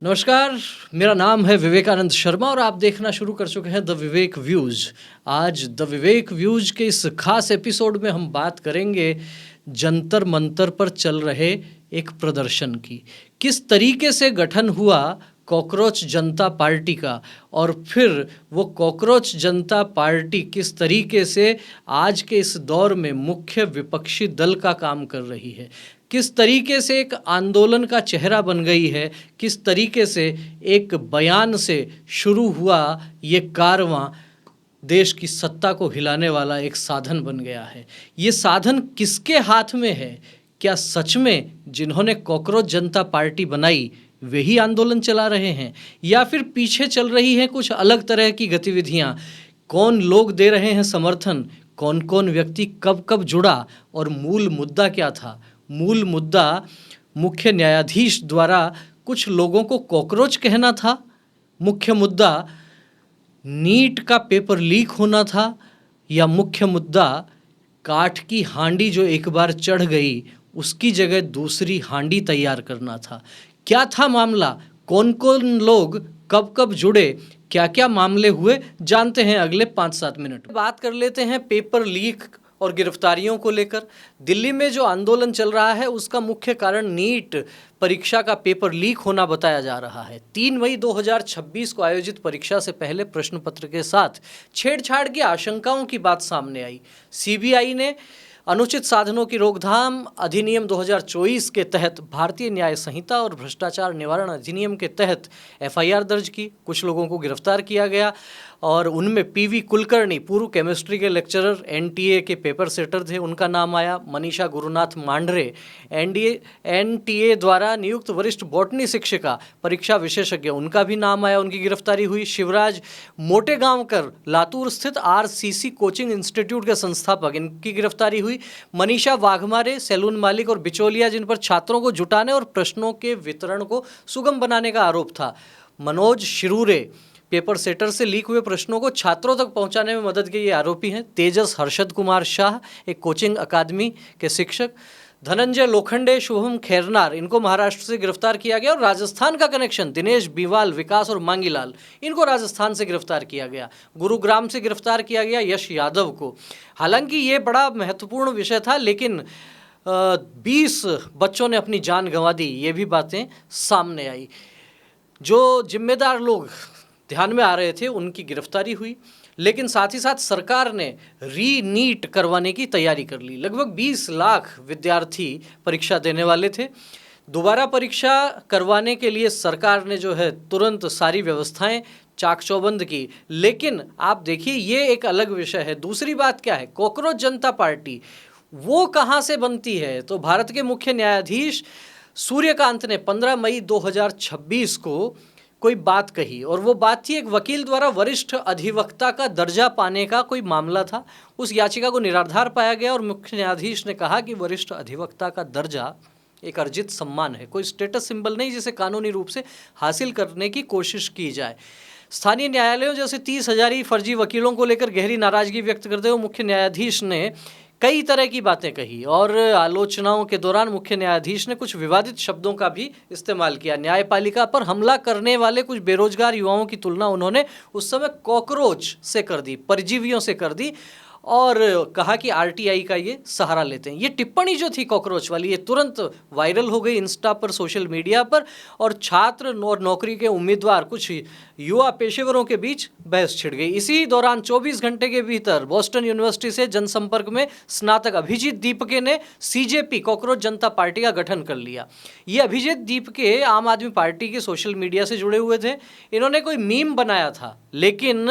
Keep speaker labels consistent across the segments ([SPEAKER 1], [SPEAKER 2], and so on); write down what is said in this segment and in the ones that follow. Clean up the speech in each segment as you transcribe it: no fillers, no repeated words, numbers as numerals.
[SPEAKER 1] नमस्कार, मेरा नाम है विवेकानंद शर्मा और आप देखना शुरू कर चुके हैं द विवेक व्यूज़। आज द विवेक व्यूज़ के इस खास एपिसोड में हम बात करेंगे जंतर मंतर पर चल रहे एक प्रदर्शन की। किस तरीके से गठन हुआ कॉकरोच जनता पार्टी का और फिर वो कॉकरोच जनता पार्टी किस तरीके से आज के इस दौर में मुख्य विपक्षी दल का काम कर रही है, किस तरीके से एक आंदोलन का चेहरा बन गई है, किस तरीके से एक बयान से शुरू हुआ ये कारवां देश की सत्ता को हिलाने वाला एक साधन बन गया है। ये साधन किसके हाथ में है? क्या सच में जिन्होंने कॉकरोच जनता पार्टी बनाई वही आंदोलन चला रहे हैं या फिर पीछे चल रही हैं कुछ अलग तरह की गतिविधियां? कौन लोग दे रहे हैं समर्थन, कौन कौन व्यक्ति कब कब जुड़ा और मूल मुद्दा क्या था? मूल मुद्दा मुख्य न्यायाधीश द्वारा कुछ लोगों को कॉकरोच कहना था, मुख्य मुद्दा नीट का पेपर लीक होना था, या मुख्य मुद्दा काठ की हांडी जो एक बार चढ़ गई उसकी जगह दूसरी हांडी तैयार करना था? क्या था मामला? कौन कौन लोग कब कब जुड़े? क्या क्या मामले हुए? जानते हैं अगले 5-7 मिनट। बात कर लेते हैं पेपर लीक और गिरफ्तारियों को लेकर। दिल्ली में जो आंदोलन चल रहा है उसका मुख्य कारण नीट परीक्षा का पेपर लीक होना बताया जा रहा है। 3 मई 2026 को आयोजित परीक्षा से पहले प्रश्न पत्र के साथ छेड़छाड़ की आशंकाओं की बात सामने आई। सीबीआई ने अनुचित साधनों की रोकथाम अधिनियम 2024 के तहत भारतीय न्याय संहिता और भ्रष्टाचार निवारण अधिनियम के तहत एफआईआर दर्ज की। कुछ लोगों को गिरफ्तार किया गया और उनमें पीवी कुलकर्णी, पूर्व केमिस्ट्री के लेक्चरर, एनटीए के पेपर सेटर थे, उनका नाम आया। मनीषा गुरुनाथ मांढरे, एनटीए द्वारा नियुक्त वरिष्ठ बॉटनी शिक्षिका, परीक्षा विशेषज्ञ, उनका भी नाम आया, उनकी गिरफ्तारी हुई। शिवराज मोटेगांवकर, लातूर स्थित आरसीसी कोचिंग इंस्टीट्यूट के संस्थापक, इनकी गिरफ्तारी हुई। मनीषा वाघमारे, सैलून मालिक और बिचौलिया, जिन पर छात्रों को जुटाने और प्रश्नों के वितरण को सुगम बनाने का आरोप था। मनोज शिरूरे, पेपर सेटर से लीक हुए प्रश्नों को छात्रों तक पहुंचाने में मदद के ये आरोपी हैं। तेजस हर्षद कुमार शाह, एक कोचिंग अकादमी के शिक्षक। धनंजय लोखंडे, शुभम खैरनार, इनको महाराष्ट्र से गिरफ्तार किया गया। और राजस्थान का कनेक्शन दिनेश बिवाल, विकास और मांगीलाल, इनको राजस्थान से गिरफ्तार किया गया। गुरुग्राम से गिरफ्तार किया गया यश यादव को। हालांकि ये बड़ा महत्वपूर्ण विषय था, लेकिन 20 बच्चों ने अपनी जान गंवा दी, ये भी बातें सामने आई। जो जिम्मेदार लोग ध्यान में आ रहे थे उनकी गिरफ्तारी हुई, लेकिन साथ ही साथ सरकार ने री-नीट करवाने की तैयारी कर ली। लगभग 20 लाख विद्यार्थी परीक्षा देने वाले थे। दोबारा परीक्षा करवाने के लिए सरकार ने जो है तुरंत सारी व्यवस्थाएं चाक चौबंद की। लेकिन आप देखिए, ये एक अलग विषय है। दूसरी बात क्या है, कॉकरोच जनता पार्टी वो कहाँ से बनती है? तो भारत के मुख्य न्यायाधीश सूर्यकांत ने 15 मई 2026 को कोई बात कही, और वो बात थी एक वकील द्वारा वरिष्ठ अधिवक्ता का दर्जा पाने का कोई मामला था। उस याचिका को निराधार पाया गया और मुख्य न्यायाधीश ने कहा कि वरिष्ठ अधिवक्ता का दर्जा एक अर्जित सम्मान है, कोई स्टेटस सिंबल नहीं जिसे कानूनी रूप से हासिल करने की कोशिश की जाए। स्थानीय न्यायालयों जैसे 30 हजारी फर्जी वकीलों को लेकर गहरी नाराजगी व्यक्त करते हुए मुख्य न्यायाधीश ने कई तरह की बातें कही, और आलोचनाओं के दौरान मुख्य न्यायाधीश ने कुछ विवादित शब्दों का भी इस्तेमाल किया। न्यायपालिका पर हमला करने वाले कुछ बेरोजगार युवाओं की तुलना उन्होंने उस समय कॉकरोच से कर दी, परजीवियों से कर दी, और कहा कि आरटीआई का ये सहारा लेते हैं। ये टिप्पणी जो थी कॉकरोच वाली, ये तुरंत वायरल हो गई इंस्टा पर, सोशल मीडिया पर, और छात्र और नौकरी के उम्मीदवार, कुछ युवा पेशेवरों के बीच बहस छिड़ गई। इसी दौरान 24 घंटे के भीतर बोस्टन यूनिवर्सिटी से जनसंपर्क में स्नातक अभिजीत दीपके ने सीजेपी, कॉकरोच जनता पार्टी का गठन कर लिया। ये अभिजीत दीपके आम आदमी पार्टी के सोशल मीडिया से जुड़े हुए थे। इन्होंने कोई मीम बनाया था, लेकिन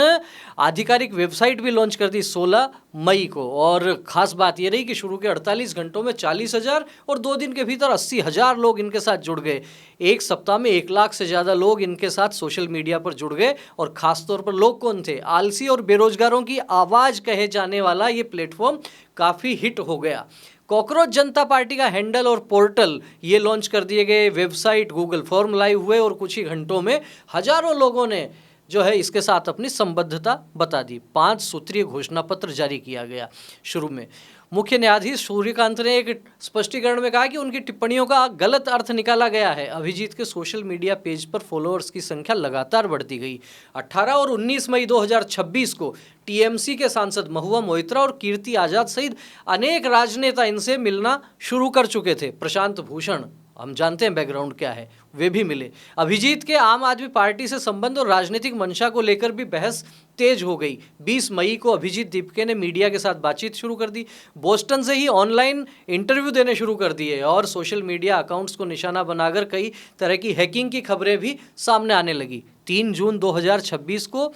[SPEAKER 1] आधिकारिक वेबसाइट भी लॉन्च कर दी 16 मई को। और ख़ास बात ये रही कि शुरू के 48 घंटों में 40,000 और 2 दिन के भीतर 80,000 लोग इनके साथ जुड़ गए। एक सप्ताह में 1 लाख से ज़्यादा लोग इनके साथ सोशल मीडिया पर जुड़ गए। और ख़ास तौर पर लोग कौन थे? आलसी और बेरोजगारों की आवाज़ कहे जाने वाला ये प्लेटफॉर्म काफ़ी हिट हो गया। कॉकरोच जनता पार्टी का हैंडल और पोर्टल ये लॉन्च कर दिए गए, वेबसाइट, गूगल फॉर्म लाइव हुए, और कुछ ही घंटों में हज़ारों लोगों ने जो है इसके साथ अपनी संबद्धता बता दी। 5 सूत्रीय घोषणा पत्र जारी किया गया। शुरू में मुख्य न्यायाधीश सूर्यकांत ने एक स्पष्टीकरण में कहा कि उनकी टिप्पणियों का गलत अर्थ निकाला गया है। अभिजीत के सोशल मीडिया पेज पर फॉलोअर्स की संख्या लगातार बढ़ती गई। 18 और 19 मई 2026 को टीएमसी के सांसद महुआ मोइत्रा और कीर्ति आजाद सहित अनेक राजनेता इनसे मिलना शुरू कर चुके थे। प्रशांत भूषण, हम जानते हैं बैकग्राउंड क्या है, वे भी मिले। अभिजीत के आम आदमी पार्टी से संबंध और राजनीतिक मंशा को लेकर भी बहस तेज हो गई। 20 मई को अभिजीत दीपके ने मीडिया के साथ बातचीत शुरू कर दी। बोस्टन से ही ऑनलाइन इंटरव्यू देने शुरू कर दिए और सोशल मीडिया अकाउंट्स को निशाना बनाकर कई तरह की हैकिंग की खबरें भी सामने आने लगी। 3 जून 2026 को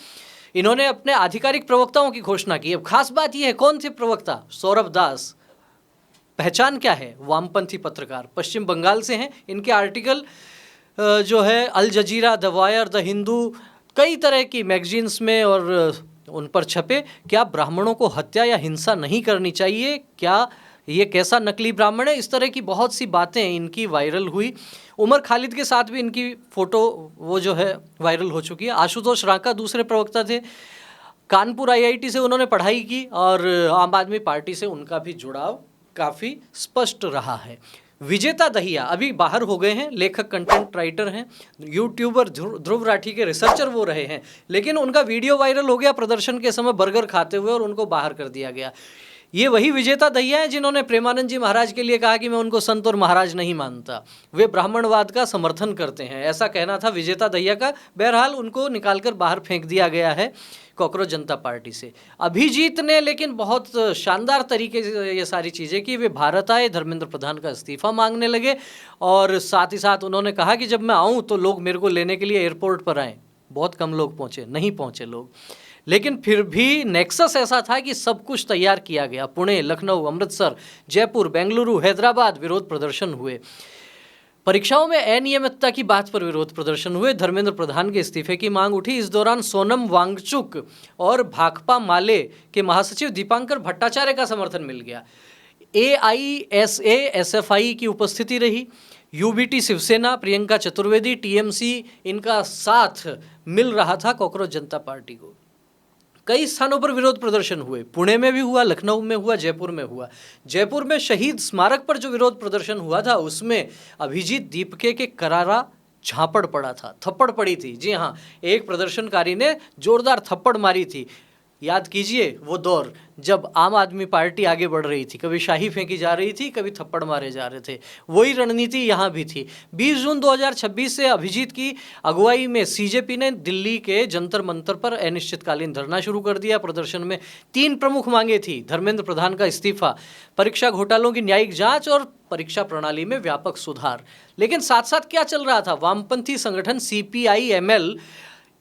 [SPEAKER 1] इन्होंने अपने आधिकारिक प्रवक्ताओं की घोषणा की। अब खास बात यह है, कौन थे प्रवक्ता? सौरभ दास। पहचान क्या है? वामपंथी पत्रकार, पश्चिम बंगाल से हैं। इनके आर्टिकल जो है अल जजीरा, द वायर, द हिंदू, कई तरह की मैगजीन्स में और उन पर छपे। क्या ब्राह्मणों को हत्या या हिंसा नहीं करनी चाहिए? क्या ये कैसा नकली ब्राह्मण है? इस तरह की बहुत सी बातें इनकी वायरल हुई। उमर खालिद के साथ भी इनकी फ़ोटो वो जो है वायरल हो चुकी है। आशुतोष रांका दूसरे प्रवक्ता थे। कानपुर आईआईटी से उन्होंने पढ़ाई की और आम आदमी पार्टी से उनका भी जुड़ाव काफ़ी स्पष्ट रहा है। विजेता दहिया अभी बाहर हो गए हैं, लेखक, कंटेंट राइटर हैं, यूट्यूबर, ध्रुव राठी के रिसर्चर वो रहे हैं, लेकिन उनका वीडियो वायरल हो गया प्रदर्शन के समय बर्गर खाते हुए और उनको बाहर कर दिया गया। ये वही विजेता दहिया हैं जिन्होंने प्रेमानंद जी महाराज के लिए कहा कि मैं उनको संत और महाराज नहीं मानता, वे ब्राह्मणवाद का समर्थन करते हैं, ऐसा कहना था विजेता दहिया का। बहरहाल उनको निकालकर बाहर फेंक दिया गया है कॉकरोच जनता पार्टी से। अभिजीत ने लेकिन बहुत शानदार तरीके से ये सारी चीज़ें की। वे भारत आए, धर्मेंद्र प्रधान का इस्तीफा मांगने लगे और साथ ही साथ उन्होंने कहा कि जब मैं आऊँ तो लोग मेरे को लेने के लिए एयरपोर्ट पर आएँ। बहुत कम लोग पहुँचे, नहीं पहुँचे लोग, लेकिन फिर भी नेक्सस ऐसा था कि सब कुछ तैयार किया गया। पुणे, लखनऊ, अमृतसर, जयपुर, बेंगलुरु, हैदराबाद विरोध प्रदर्शन हुए। परीक्षाओं में अनियमितता की बात पर विरोध प्रदर्शन हुए। धर्मेंद्र प्रधान के इस्तीफे की मांग उठी। इस दौरान सोनम वांगचुक और भाकपा माले के महासचिव दीपांकर भट्टाचार्य का समर्थन मिल गया। AISA SFI की उपस्थिति रही। UBT शिवसेना, प्रियंका चतुर्वेदी, TMC, इनका साथ मिल रहा था कॉकरोच जनता पार्टी को। कई स्थानों पर विरोध प्रदर्शन हुए। पुणे में भी हुआ, लखनऊ में हुआ, जयपुर में हुआ। जयपुर में शहीद स्मारक पर जो विरोध प्रदर्शन हुआ था उसमें अभिजीत दीपके के करारा झापड़ पड़ा था, थप्पड़ पड़ी थी। जी हाँ, एक प्रदर्शनकारी ने जोरदार थप्पड़ मारी थी। याद कीजिए वो दौर जब आम आदमी पार्टी आगे बढ़ रही थी, कभी शाही फेंकी जा रही थी, कभी थप्पड़ मारे जा रहे थे। वही रणनीति यहाँ भी थी। 20 जून 2026 से अभिजीत की अगुवाई में CJP ने दिल्ली के जंतर मंतर पर अनिश्चितकालीन धरना शुरू कर दिया। प्रदर्शन में 3 प्रमुख मांगे थी: धर्मेंद्र प्रधान का इस्तीफा, परीक्षा घोटालों की न्यायिक जांच और परीक्षा प्रणाली में व्यापक सुधार। लेकिन साथ साथ क्या चल रहा था? वामपंथी संगठन CPI-ML,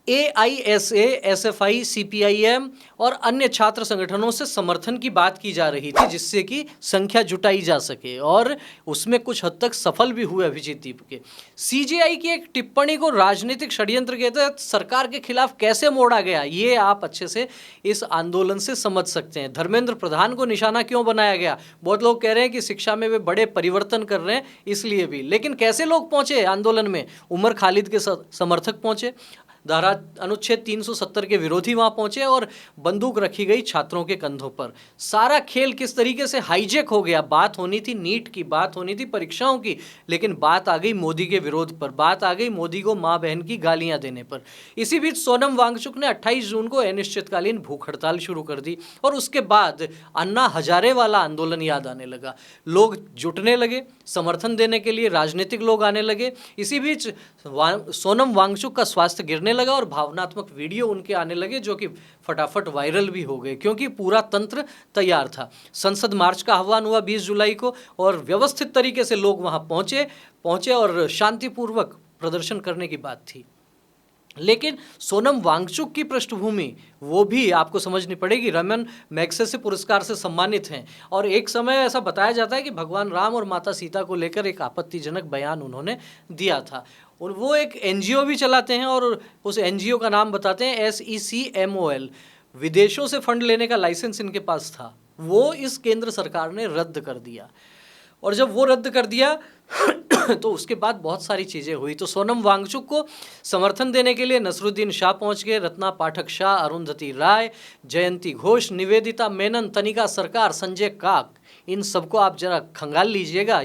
[SPEAKER 1] AISA SFI, CPIM और अन्य छात्र संगठनों से समर्थन की बात की जा रही थी जिससे कि संख्या जुटाई जा सके और उसमें कुछ हद तक सफल भी हुए अभिजीत दीपके। CJI की एक टिप्पणी को राजनीतिक षड्यंत्र के तहत सरकार के खिलाफ कैसे मोड़ा गया, ये आप अच्छे से इस आंदोलन से समझ सकते हैं। धर्मेंद्र प्रधान को निशाना क्यों बनाया गया? बहुत लोग कह रहे हैं कि शिक्षा में वे बड़े परिवर्तन कर रहे हैं इसलिए भी, लेकिन कैसे लोग पहुंचे आंदोलन में? उमर खालिद के समर्थक पहुंचे, धारा अनुच्छेद 370 के विरोधी वहां पहुंचे और बंदूक रखी गई छात्रों के कंधों पर। सारा खेल किस तरीके से हाईजेक हो गया। बात होनी थी नीट की, बात होनी थी परीक्षाओं की, लेकिन बात आ गई मोदी के विरोध पर, बात आ गई मोदी को माँ बहन की गालियां देने पर। इसी बीच सोनम वांगचुक ने 28 जून को अनिश्चितकालीन भूख हड़ताल शुरू कर दी और उसके बाद अन्ना हजारे वाला आंदोलन याद आने लगा। लोग जुटने लगे, समर्थन देने के लिए राजनीतिक लोग आने लगे। इसी बीच सोनम वांगचुक का स्वास्थ्य गिरने लगा और भावनात्मक वीडियो उनके आने लगे जो कि फटाफट वायरल भी हो गए क्योंकि पूरा तंत्र तैयार था। संसद मार्च का आह्वान हुआ 20 जुलाई को और व्यवस्थित तरीके से लोग वहां पहुंचे और शांतिपूर्वक प्रदर्शन करने की बात थी। लेकिन सोनम वांगचुक की पृष्ठभूमि वो भी आपको समझनी पड़ेगी। रमन मैग्सेसे पुरस्कार से सम्मानित हैं और एक समय ऐसा बताया जाता है कि भगवान राम और माता सीता को लेकर एक आपत्तिजनक बयान उन्होंने दिया था। और वो एक NGO भी चलाते हैं और उस NGO का नाम बताते हैं SECMOL। विदेशों से फंड लेने का लाइसेंस इनके पास था, वो इस केंद्र सरकार ने रद्द कर दिया। और जब वो रद्द कर दिया तो उसके बाद बहुत सारी चीज़ें हुई। तो सोनम वांगचुक को समर्थन देने के लिए नसरुद्दीन शाह पहुंच गए, रत्ना पाठक शाह, अरुंधति राय, जयंती घोष, निवेदिता मेनन, तनिका सरकार, संजय काक, इन सबको आप जरा खंगाल लीजिएगा,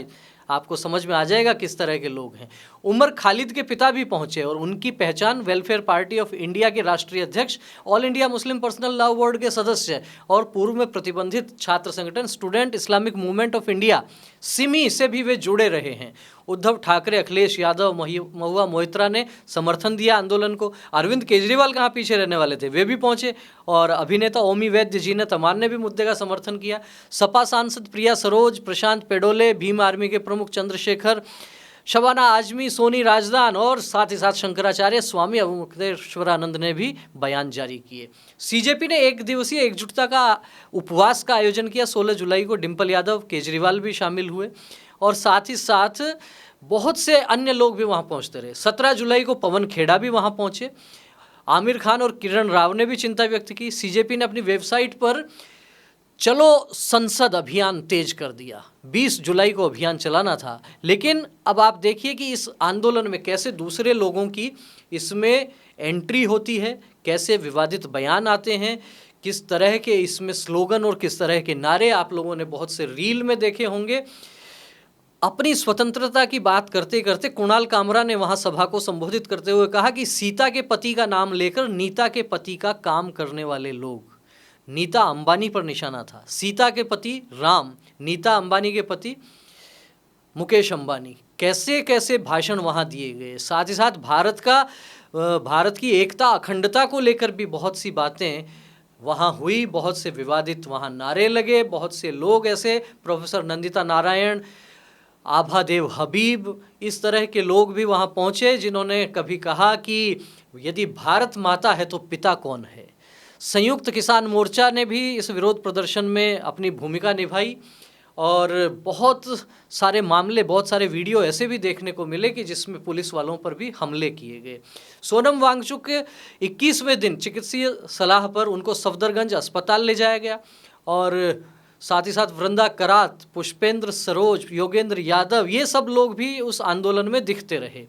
[SPEAKER 1] आपको समझ में आ जाएगा किस तरह के लोग हैं। उमर खालिद के पिता भी पहुंचे और उनकी पहचान वेलफेयर पार्टी ऑफ इंडिया के राष्ट्रीय अध्यक्ष, all India Muslim personal law board के सदस्य और पूर्व में प्रतिबंधित छात्र संगठन student Islamic movement of India Simi से भी वे जुड़े रहे हैं। उद्धव ठाकरे, अखिलेश यादव, महुआ मोइत्रा ने समर्थन दिया आंदोलन को। अरविंद केजरीवाल कहाँ पीछे रहने वाले थे, वे भी पहुंचे और अभिनेता ओमी वैद्य, जीनत अमान ने भी मुद्दे का समर्थन किया। सपा सांसद प्रिया सरोज, प्रशांत पेडोले, भीम आर्मी के प्रमुख चंद्रशेखर, शबाना आजमी, सोनी राजदान और साथ ही साथ शंकराचार्य, स्वामी अवधेश्वरानंद ने भी बयान जारी किए। सीजेपी ने एक दिवसीय एकजुटता का उपवास का आयोजन किया 16 जुलाई को। डिम्पल यादव, केजरीवाल भी शामिल हुए और साथ ही साथ बहुत से अन्य लोग भी वहां पहुंचते रहे। 17 जुलाई को पवन खेड़ा भी वहां पहुंचे। आमिर खान और किरण राव ने भी चिंता व्यक्त की। सीजेपी ने अपनी वेबसाइट पर चलो संसद अभियान तेज कर दिया। 20 जुलाई को अभियान चलाना था, लेकिन अब आप देखिए कि इस आंदोलन में कैसे दूसरे लोगों की इसमें एंट्री होती है, कैसे विवादित बयान आते हैं, किस तरह के इसमें स्लोगन और किस तरह के नारे आप लोगों ने बहुत से रील में देखे होंगे। अपनी स्वतंत्रता की बात करते करते कुणाल कामरा ने वहां सभा को संबोधित करते हुए कहा कि सीता के पति का नाम लेकर नीता के पति का काम करने वाले लोग, नीता अंबानी पर निशाना था। सीता के पति राम, नीता अंबानी के पति मुकेश अंबानी, कैसे कैसे भाषण वहाँ दिए गए। साथ ही साथ भारत की एकता अखंडता को लेकर भी बहुत सी बातें वहाँ हुई, बहुत से विवादित वहाँ नारे लगे। बहुत से लोग ऐसे, प्रोफेसर नंदिता नारायण, आभादेव हबीब, इस तरह के लोग भी वहाँ पहुँचे जिन्होंने कभी कहा कि यदि भारत माता है तो पिता कौन है। संयुक्त किसान मोर्चा ने भी इस विरोध प्रदर्शन में अपनी भूमिका निभाई और बहुत सारे मामले, बहुत सारे वीडियो ऐसे भी देखने को मिले कि जिसमें पुलिस वालों पर भी हमले किए गए। सोनम वांगचुक के 21वें दिन चिकित्सीय सलाह पर उनको सफदरगंज अस्पताल ले जाया गया और साथ ही साथ वृंदा करात, पुष्पेंद्र सरोज, योगेंद्र यादव, ये सब लोग भी उस आंदोलन में दिखते रहे।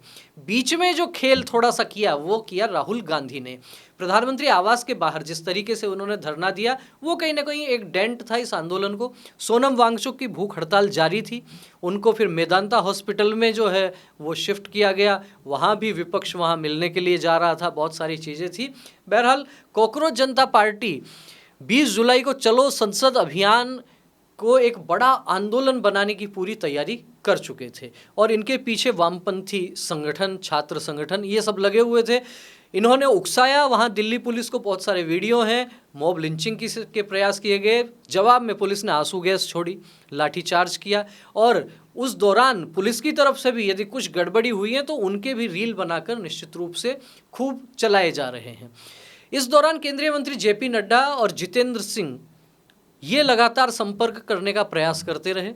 [SPEAKER 1] बीच में जो खेल थोड़ा सा किया वो किया राहुल गांधी ने। प्रधानमंत्री आवास के बाहर जिस तरीके से उन्होंने धरना दिया वो कहीं ना कहीं एक डेंट था इस आंदोलन को। सोनम वांगचुक की भूख हड़ताल जारी थी, उनको फिर मेदांता हॉस्पिटल में जो है वो शिफ्ट किया गया। वहाँ भी विपक्ष वहाँ मिलने के लिए जा रहा था, बहुत सारी चीज़ें थी। बहरहाल कॉकरोच जनता पार्टी 20 जुलाई को चलो संसद अभियान को एक बड़ा आंदोलन बनाने की पूरी तैयारी कर चुके थे और इनके पीछे वामपंथी संगठन, छात्र संगठन, ये सब लगे हुए थे। इन्होंने उकसाया, वहाँ दिल्ली पुलिस को बहुत सारे वीडियो हैं, मॉब लिंचिंग के प्रयास किए गए। जवाब में पुलिस ने आंसू गैस छोड़ी, लाठीचार्ज किया और उस दौरान पुलिस की तरफ से भी यदि कुछ गड़बड़ी हुई है तो उनके भी रील बनाकर निश्चित रूप से खूब चलाए जा रहे हैं। इस दौरान केंद्रीय मंत्री जेपी नड्डा और जितेंद्र सिंह ये लगातार संपर्क करने का प्रयास करते रहे।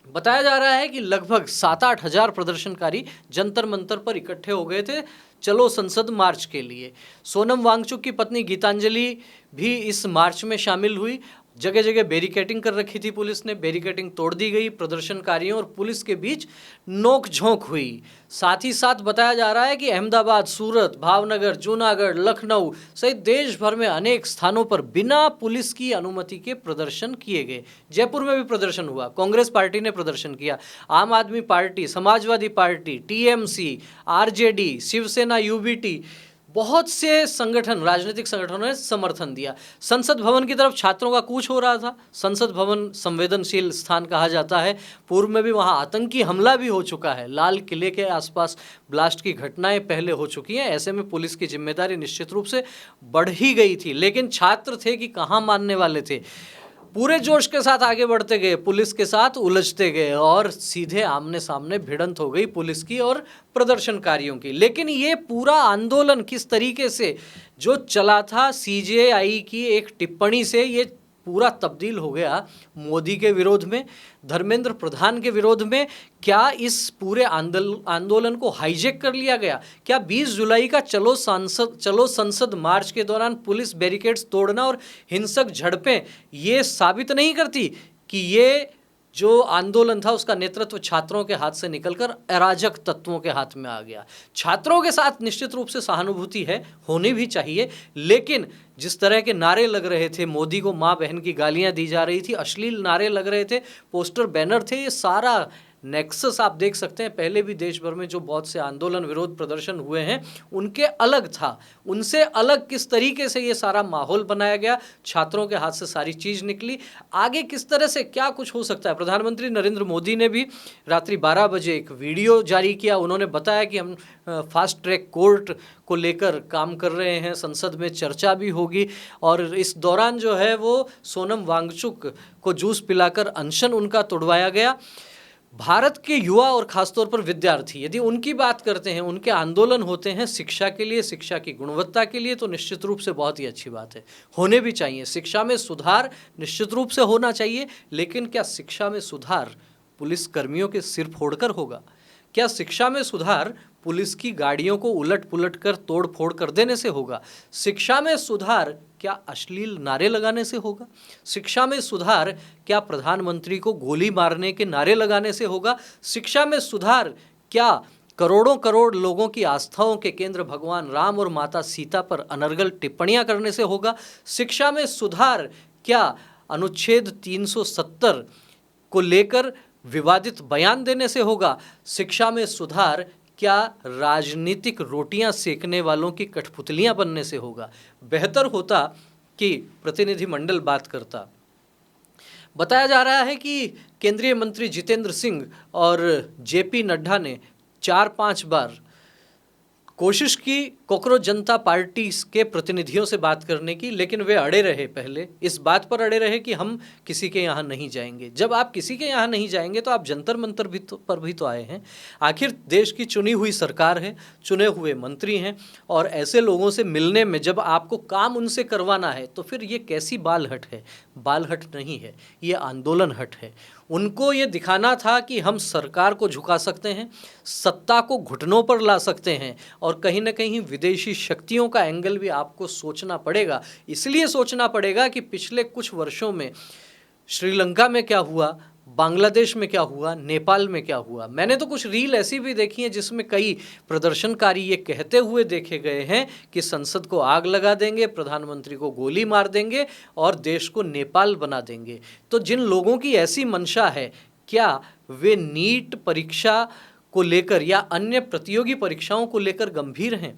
[SPEAKER 1] बताया जा रहा है कि लगभग 7-8 हज़ार प्रदर्शनकारी जंतर मंतर पर इकट्ठे हो गए थे चलो संसद मार्च के लिए। सोनम वांगचुक की पत्नी गीतांजलि भी इस मार्च में शामिल हुई। जगह जगह बैरिकेडिंग कर रखी थी पुलिस ने, बैरिकेडिंग तोड़ दी गई। प्रदर्शनकारियों और पुलिस के बीच नोक-झोंक हुई। साथ ही साथ बताया जा रहा है कि अहमदाबाद, सूरत, भावनगर, जूनागढ़, लखनऊ सहित देश भर में अनेक स्थानों पर बिना पुलिस की अनुमति के प्रदर्शन किए गए। जयपुर में भी प्रदर्शन हुआ, कांग्रेस पार्टी ने प्रदर्शन किया, Aam Aadmi party, Samajwadi party, TMC, RJD, Shivsena, UBT, बहुत से संगठन, राजनीतिक संगठनों ने समर्थन दिया। संसद भवन की तरफ छात्रों का कूच हो रहा था। संसद भवन संवेदनशील स्थान कहा जाता है। पूर्व में भी वहां आतंकी हमला भी हो चुका है। लाल किले के आसपास ब्लास्ट की घटनाएं पहले हो चुकी हैं। ऐसे में पुलिस की जिम्मेदारी निश्चित रूप से बढ़ ही गई थी, लेकिन छात्र थे कि कहाँ मानने वाले थे। पूरे जोश के साथ आगे बढ़ते गए, पुलिस के साथ उलझते गए और सीधे आमने सामने भिड़ंत हो गई पुलिस की और प्रदर्शनकारियों की। लेकिन ये पूरा आंदोलन किस तरीके से जो चला था, सीजेआई की एक टिप्पणी से ये पूरा तब्दील हो गया मोदी के विरोध में, धर्मेंद्र प्रधान के विरोध में। क्या इस पूरे आंदोलन को हाईजैक कर लिया गया? क्या 20 जुलाई का चलो संसद मार्च के दौरान पुलिस बैरिकेड्स तोड़ना और हिंसक झड़पें ये साबित नहीं करती कि ये जो आंदोलन था उसका नेतृत्व छात्रों के हाथ से निकलकर अराजक तत्वों के हाथ में आ गया। छात्रों के साथ निश्चित रूप से सहानुभूति है, होनी भी चाहिए, लेकिन जिस तरह के नारे लग रहे थे, मोदी को माँ बहन की गालियां दी जा रही थी, अश्लील नारे लग रहे थे, पोस्टर बैनर थे, ये सारा नेक्सस आप देख सकते हैं। पहले भी देश भर में जो बहुत से आंदोलन विरोध प्रदर्शन हुए हैं उनके अलग था, उनसे अलग किस तरीके से ये सारा माहौल बनाया गया, छात्रों के हाथ से सारी चीज़ निकली। आगे किस तरह से क्या कुछ हो सकता है, प्रधानमंत्री नरेंद्र मोदी ने भी रात्रि 12 बजे एक वीडियो जारी किया। उन्होंने बताया कि हम फास्ट ट्रैक कोर्ट को लेकर काम कर रहे हैं, संसद में चर्चा भी होगी, और इस दौरान जो है वो सोनम वांगचुक को जूस पिलाकर अनशन उनका तोड़वाया गया। भारत के युवा और खासतौर पर विद्यार्थी यदि उनकी बात करते हैं, उनके आंदोलन होते हैं शिक्षा के लिए, शिक्षा की गुणवत्ता के लिए, तो निश्चित रूप से बहुत ही अच्छी बात है, होने भी चाहिए। शिक्षा में सुधार निश्चित रूप से होना चाहिए, लेकिन क्या शिक्षा में सुधार पुलिस कर्मियों के सिर फोड़कर होगा? क्या शिक्षा में सुधार पुलिस की गाड़ियों को उलट पुलट कर तोड़ फोड़ कर देने से होगा? शिक्षा में सुधार क्या अश्लील नारे लगाने से होगा? शिक्षा में सुधार क्या प्रधानमंत्री को गोली मारने के नारे लगाने से होगा? शिक्षा में सुधार क्या करोड़ों करोड़ लोगों की आस्थाओं के केंद्र भगवान राम और माता सीता पर अनर्गल टिप्पणियां करने से होगा? शिक्षा में सुधार क्या अनुच्छेद 370 को लेकर विवादित बयान देने से होगा? शिक्षा में सुधार क्या राजनीतिक रोटियां सेकने वालों की कठपुतलियां बनने से होगा? बेहतर होता कि प्रतिनिधिमंडल बात करता। बताया जा रहा है कि केंद्रीय मंत्री जितेंद्र सिंह और जेपी नड्डा ने 4-5 बार कोशिश की कॉकरोच जनता पार्टी के प्रतिनिधियों से बात करने की, लेकिन वे अड़े रहे। पहले इस बात पर अड़े रहे कि हम किसी के यहाँ नहीं जाएंगे। जब आप किसी के यहाँ नहीं जाएंगे तो आप जंतर मंतर पर भी तो आए हैं। आखिर देश की चुनी हुई सरकार है, चुने हुए मंत्री हैं, और ऐसे लोगों से मिलने में जब आपको काम उनसे करवाना है तो फिर ये कैसी बालहट है? बालहट नहीं है, ये आंदोलन हट है। उनको ये दिखाना था कि हम सरकार को झुका सकते हैं, सत्ता को घुटनों पर ला सकते हैं, और कहीं ना कहीं विदेशी शक्तियों का एंगल भी आपको सोचना पड़ेगा। इसलिए सोचना पड़ेगा कि पिछले कुछ वर्षों में श्रीलंका में क्या हुआ, बांग्लादेश में क्या हुआ, नेपाल में क्या हुआ। मैंने तो कुछ रील ऐसी भी देखी हैं जिसमें कई प्रदर्शनकारी ये कहते हुए देखे गए हैं कि संसद को आग लगा देंगे, प्रधानमंत्री को गोली मार देंगे और देश को नेपाल बना देंगे। तो जिन लोगों की ऐसी मंशा है, क्या वे नीट परीक्षा को लेकर या अन्य प्रतियोगी परीक्षाओं को लेकर गंभीर हैं?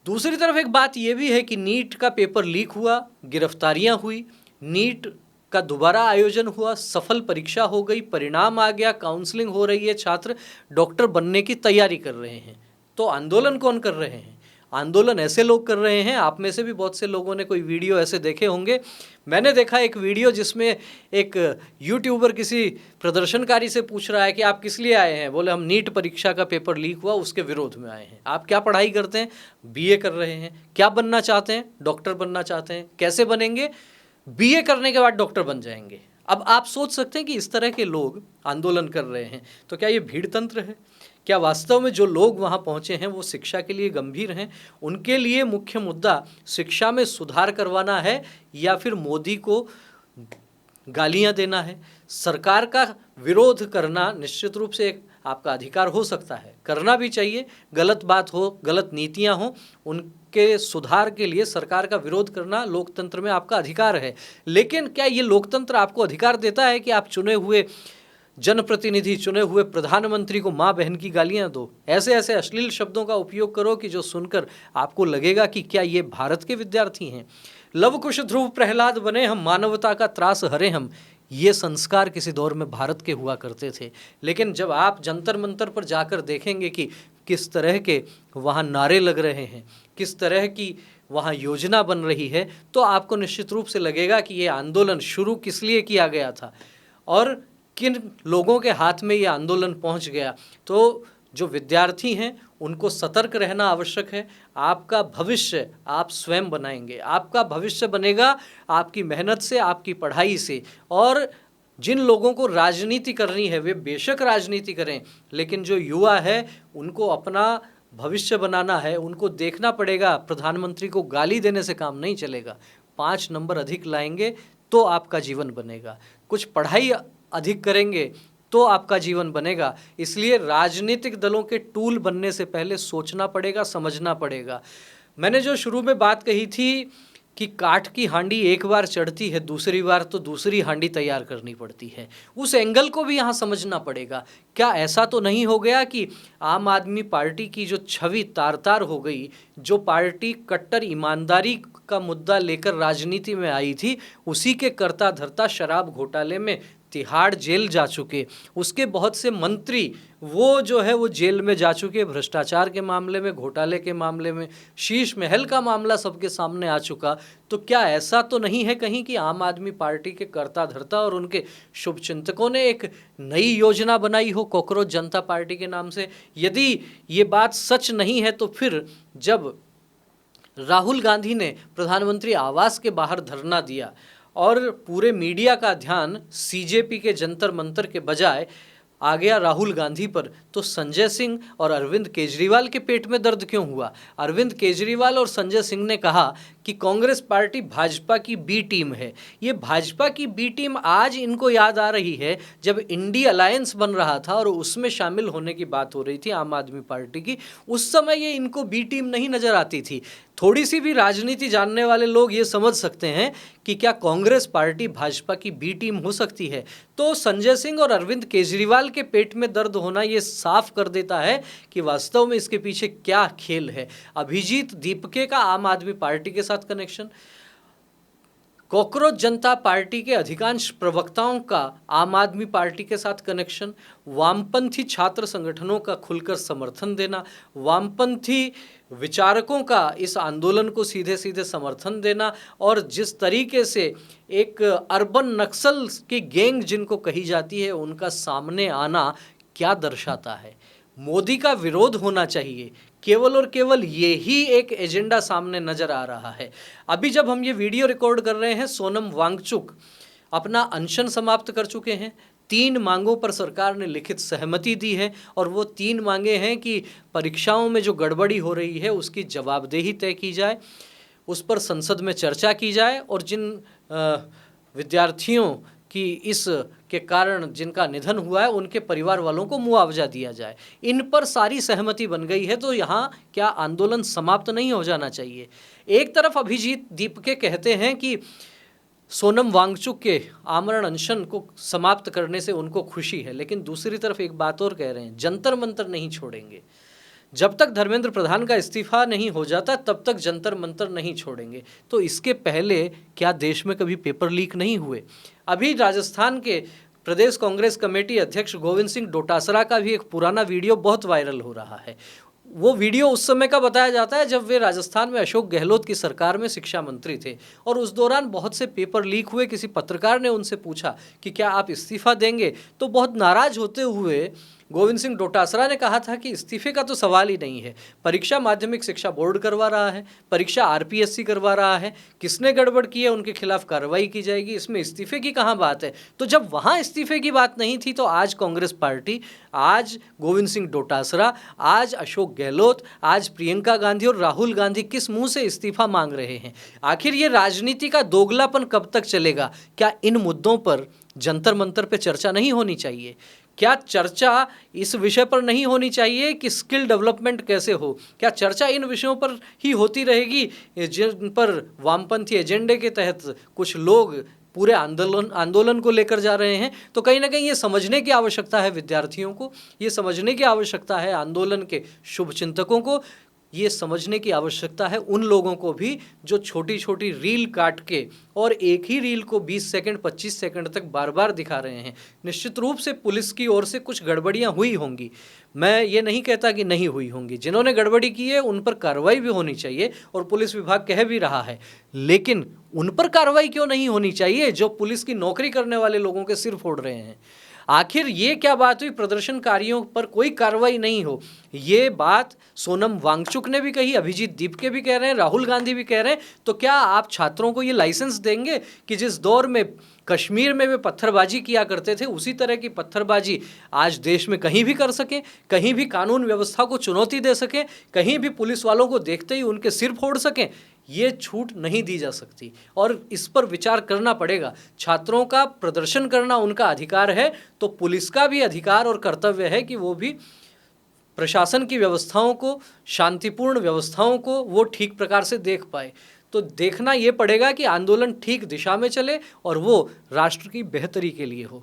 [SPEAKER 1] दूसरी तरफ एक बात यह भी है कि नीट का पेपर लीक हुआ, गिरफ्तारियां हुई, नीट का दोबारा आयोजन हुआ, सफल परीक्षा हो गई, परिणाम आ गया, काउंसलिंग हो रही है, छात्र डॉक्टर बनने की तैयारी कर रहे हैं। तो आंदोलन कौन कर रहे हैं? आंदोलन ऐसे लोग कर रहे हैं। आप में से भी बहुत से लोगों ने कोई वीडियो ऐसे देखे होंगे। मैंने देखा एक वीडियो जिसमें एक यूट्यूबर किसी प्रदर्शनकारी से पूछ रहा है कि आप किस लिए आए हैं? बोले हम नीट परीक्षा का पेपर लीक हुआ उसके विरोध में आए हैं। आप क्या पढ़ाई करते हैं? बीए कर रहे हैं। क्या बनना चाहते हैं? डॉक्टर बनना चाहते हैं। कैसे बनेंगे? बीए करने के बाद डॉक्टर बन जाएंगे। अब आप सोच सकते हैं कि इस तरह के लोग आंदोलन कर रहे हैं, तो क्या ये भीड़ तंत्र है? क्या वास्तव में जो लोग वहाँ पहुँचे हैं वो शिक्षा के लिए गंभीर हैं? उनके लिए मुख्य मुद्दा शिक्षा में सुधार करवाना है या फिर मोदी को गालियाँ देना है? सरकार का विरोध करना निश्चित रूप से एक आपका अधिकार हो सकता है, करना भी चाहिए। गलत बात हो, गलत नीतियाँ हों, उनके सुधार के लिए सरकार का विरोध करना लोकतंत्र में आपका अधिकार है। लेकिन क्या ये लोकतंत्र आपको अधिकार देता है कि आप चुने हुए जनप्रतिनिधि, चुने हुए प्रधानमंत्री को माँ बहन की गालियाँ दो, ऐसे ऐसे अश्लील शब्दों का उपयोग करो कि जो सुनकर आपको लगेगा कि क्या ये भारत के विद्यार्थी हैं? लव कुश ध्रुव प्रहलाद बने हम, मानवता का त्रास हरे हम, ये संस्कार किसी दौर में भारत के हुआ करते थे। लेकिन जब आप जंतर मंतर पर जाकर देखेंगे कि किस तरह के वहाँ नारे लग रहे हैं, किस तरह की वहाँ योजना बन रही है, तो आपको निश्चित रूप से लगेगा कि ये आंदोलन शुरू किस लिए किया गया था और किन लोगों के हाथ में ये आंदोलन पहुँच गया। तो जो विद्यार्थी हैं उनको सतर्क रहना आवश्यक है। आपका भविष्य आप स्वयं बनाएंगे, आपका भविष्य बनेगा आपकी मेहनत से, आपकी पढ़ाई से। और जिन लोगों को राजनीति करनी है वे बेशक राजनीति करें, लेकिन जो युवा है उनको अपना भविष्य बनाना है। उनको देखना पड़ेगा, प्रधानमंत्री को गाली देने से काम नहीं चलेगा। 5 नंबर अधिक लाएंगे तो आपका जीवन बनेगा। कुछ पढ़ाई अधिक करेंगे तो आपका जीवन बनेगा। इसलिए राजनीतिक दलों के टूल बनने से पहले सोचना पड़ेगा, समझना पड़ेगा। मैंने जो शुरू में बात कही थी कि काठ की हांडी एक बार चढ़ती है, दूसरी बार तो दूसरी हांडी तैयार करनी पड़ती है, उस एंगल को भी यहाँ समझना पड़ेगा। क्या ऐसा तो नहीं हो गया कि आम आदमी पार्टी की जो छवि तार तार हो गई, जो पार्टी कट्टर ईमानदारी का मुद्दा लेकर राजनीति में आई थी, उसी के करता धरता शराब घोटाले में तिहाड़ जेल जा चुके, उसके बहुत से मंत्री वो जो है वो जेल में जा चुके, भ्रष्टाचार के मामले में, घोटाले के मामले में, शीश महल का मामला सबके सामने आ चुका। तो क्या ऐसा तो नहीं है कहीं कि आम आदमी पार्टी के कर्ता धर्ता और उनके शुभचिंतकों ने एक नई योजना बनाई हो कॉकरोच जनता पार्टी के नाम से? यदि ये बात सच नहीं है तो फिर जब राहुल गांधी ने प्रधानमंत्री आवास के बाहर धरना दिया और पूरे मीडिया का ध्यान सीजेपी के जंतर मंतर के बजाय आ गया राहुल गांधी पर, तो संजय सिंह और अरविंद केजरीवाल के पेट में दर्द क्यों हुआ? अरविंद केजरीवाल और संजय सिंह ने कहा कि कांग्रेस पार्टी भाजपा की बी टीम है। ये भाजपा की बी टीम आज इनको याद आ रही है जब इंडी अलायंस बन रहा था और उसमें शामिल होने की बात हो रही थी आम आदमी पार्टी की, उस समय ये इनको बी टीम नहीं नजर आती थी। थोड़ी सी भी राजनीति जानने वाले लोग ये समझ सकते हैं कि क्या कांग्रेस पार्टी भाजपा की बी टीम हो सकती है। तो संजय सिंह और अरविंद केजरीवाल के पेट में दर्द होना ये साफ कर देता है कि वास्तव में इसके पीछे क्या खेल है। अभिजीत दीपके का आम आदमी पार्टी के साथ कनेक्शन, कॉकरोच जनता पार्टी के अधिकांश प्रवक्ताओं का आम आदमी पार्टी के साथ कनेक्शन, वामपंथी छात्र संगठनों का खुलकर समर्थन देना, वामपंथी विचारकों का इस आंदोलन को सीधे सीधे समर्थन देना, और जिस तरीके से एक अर्बन नक्सल की गैंग जिनको कही जाती है उनका सामने आना क्या दर्शाता है? मोदी का विरोध होना चाहिए, केवल और केवल ये ही एक एजेंडा सामने नजर आ रहा है। अभी जब हम ये वीडियो रिकॉर्ड कर रहे हैं, सोनम वांगचुक अपना अनशन समाप्त कर चुके हैं। 3 मांगों पर सरकार ने लिखित सहमति दी है और वो 3 मांगे हैं कि परीक्षाओं में जो गड़बड़ी हो रही है उसकी जवाबदेही तय की जाए, उस पर संसद में चर्चा की जाए, और जिन विद्यार्थियों कि इस के कारण जिनका निधन हुआ है उनके परिवार वालों को मुआवजा दिया जाए। इन पर सारी सहमति बन गई है, तो यहाँ क्या आंदोलन समाप्त नहीं हो जाना चाहिए? एक तरफ अभिजीत दीपके कहते हैं कि सोनम वांगचुक के आमरण अनशन को समाप्त करने से उनको खुशी है, लेकिन दूसरी तरफ एक बात और कह रहे हैं, जंतर मंतर नहीं छोड़ेंगे। जब तक धर्मेंद्र प्रधान का इस्तीफा नहीं हो जाता तब तक जंतर मंतर नहीं छोड़ेंगे। तो इसके पहले क्या देश में कभी पेपर लीक नहीं हुए? अभी राजस्थान के प्रदेश कांग्रेस कमेटी अध्यक्ष गोविंद सिंह डोटासरा का भी एक पुराना वीडियो बहुत वायरल हो रहा है। वो वीडियो उस समय का बताया जाता है जब वे राजस्थान में अशोक गहलोत की सरकार में शिक्षा मंत्री थे, और उस दौरान बहुत से पेपर लीक हुए। किसी पत्रकार ने उनसे पूछा कि क्या आप इस्तीफा देंगे, तो बहुत नाराज होते हुए गोविंद सिंह डोटासरा ने कहा था कि इस्तीफे का तो सवाल ही नहीं है, परीक्षा माध्यमिक शिक्षा बोर्ड करवा रहा है, परीक्षा आरपीएससी करवा रहा है, किसने गड़बड़ की है उनके खिलाफ कार्रवाई की जाएगी, इसमें इस्तीफे की कहाँ बात है। तो जब वहाँ इस्तीफे की बात नहीं थी तो आज कांग्रेस पार्टी, आज गोविंद सिंह डोटासरा, आज अशोक गहलोत, आज प्रियंका गांधी और राहुल गांधी किस मुंह से इस्तीफा मांग रहे हैं? आखिर ये राजनीति का दोगलापन कब तक चलेगा? क्या इन मुद्दों पर जंतर मंतर पे चर्चा नहीं होनी चाहिए? क्या चर्चा इस विषय पर नहीं होनी चाहिए कि स्किल डेवलपमेंट कैसे हो? क्या चर्चा इन विषयों पर ही होती रहेगी जिन पर वामपंथी एजेंडे के तहत कुछ लोग पूरे आंदोलन को लेकर जा रहे हैं? तो कहीं ना कहीं ये समझने की आवश्यकता है विद्यार्थियों को, ये समझने की आवश्यकता है आंदोलन के शुभचिंतकों को, ये समझने की आवश्यकता है उन लोगों को भी जो छोटी छोटी रील काट के और एक ही रील को 20 सेकंड 25 सेकंड तक बार बार दिखा रहे हैं। निश्चित रूप से पुलिस की ओर से कुछ गड़बड़ियां हुई होंगी, मैं ये नहीं कहता कि नहीं हुई होंगी। जिन्होंने गड़बड़ी की है उन पर कार्रवाई भी होनी चाहिए और पुलिस विभाग कह भी रहा है, लेकिन उन पर कार्रवाई क्यों नहीं होनी चाहिए जो पुलिस की नौकरी करने वाले लोगों के सिर फोड़ रहे हैं? आखिर ये क्या बात हुई प्रदर्शनकारियों पर कोई कार्रवाई नहीं हो? ये बात सोनम वांगचुक ने भी कही, अभिजीत दीपके भी कह रहे हैं, राहुल गांधी भी कह रहे हैं। तो क्या आप छात्रों को ये लाइसेंस देंगे कि जिस दौर में कश्मीर में वे पत्थरबाजी किया करते थे उसी तरह की पत्थरबाजी आज देश में कहीं भी कर सकें, कहीं भी कानून व्यवस्था को चुनौती दे सकें, कहीं भी पुलिस वालों को देखते ही उनके सिर फोड़ सकें? ये छूट नहीं दी जा सकती और इस पर विचार करना पड़ेगा। छात्रों का प्रदर्शन करना उनका अधिकार है, तो पुलिस का भी अधिकार और कर्तव्य है कि वो भी प्रशासन की व्यवस्थाओं को, शांतिपूर्ण व्यवस्थाओं को वो ठीक प्रकार से देख पाए। तो देखना ये पड़ेगा कि आंदोलन ठीक दिशा में चले और वो राष्ट्र की बेहतरी के लिए हो।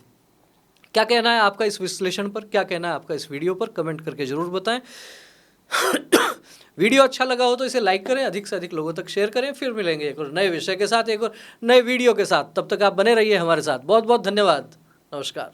[SPEAKER 1] क्या कहना है आपका इस विश्लेषण पर, क्या कहना है आपका इस वीडियो पर, कमेंट करके जरूर बताएं। वीडियो अच्छा लगा हो तो इसे लाइक करें, अधिक से अधिक लोगों तक शेयर करें। फिर मिलेंगे एक और नए विषय के साथ, एक और नए वीडियो के साथ। तब तक आप बने रहिए हमारे साथ। बहुत बहुत धन्यवाद। नमस्कार।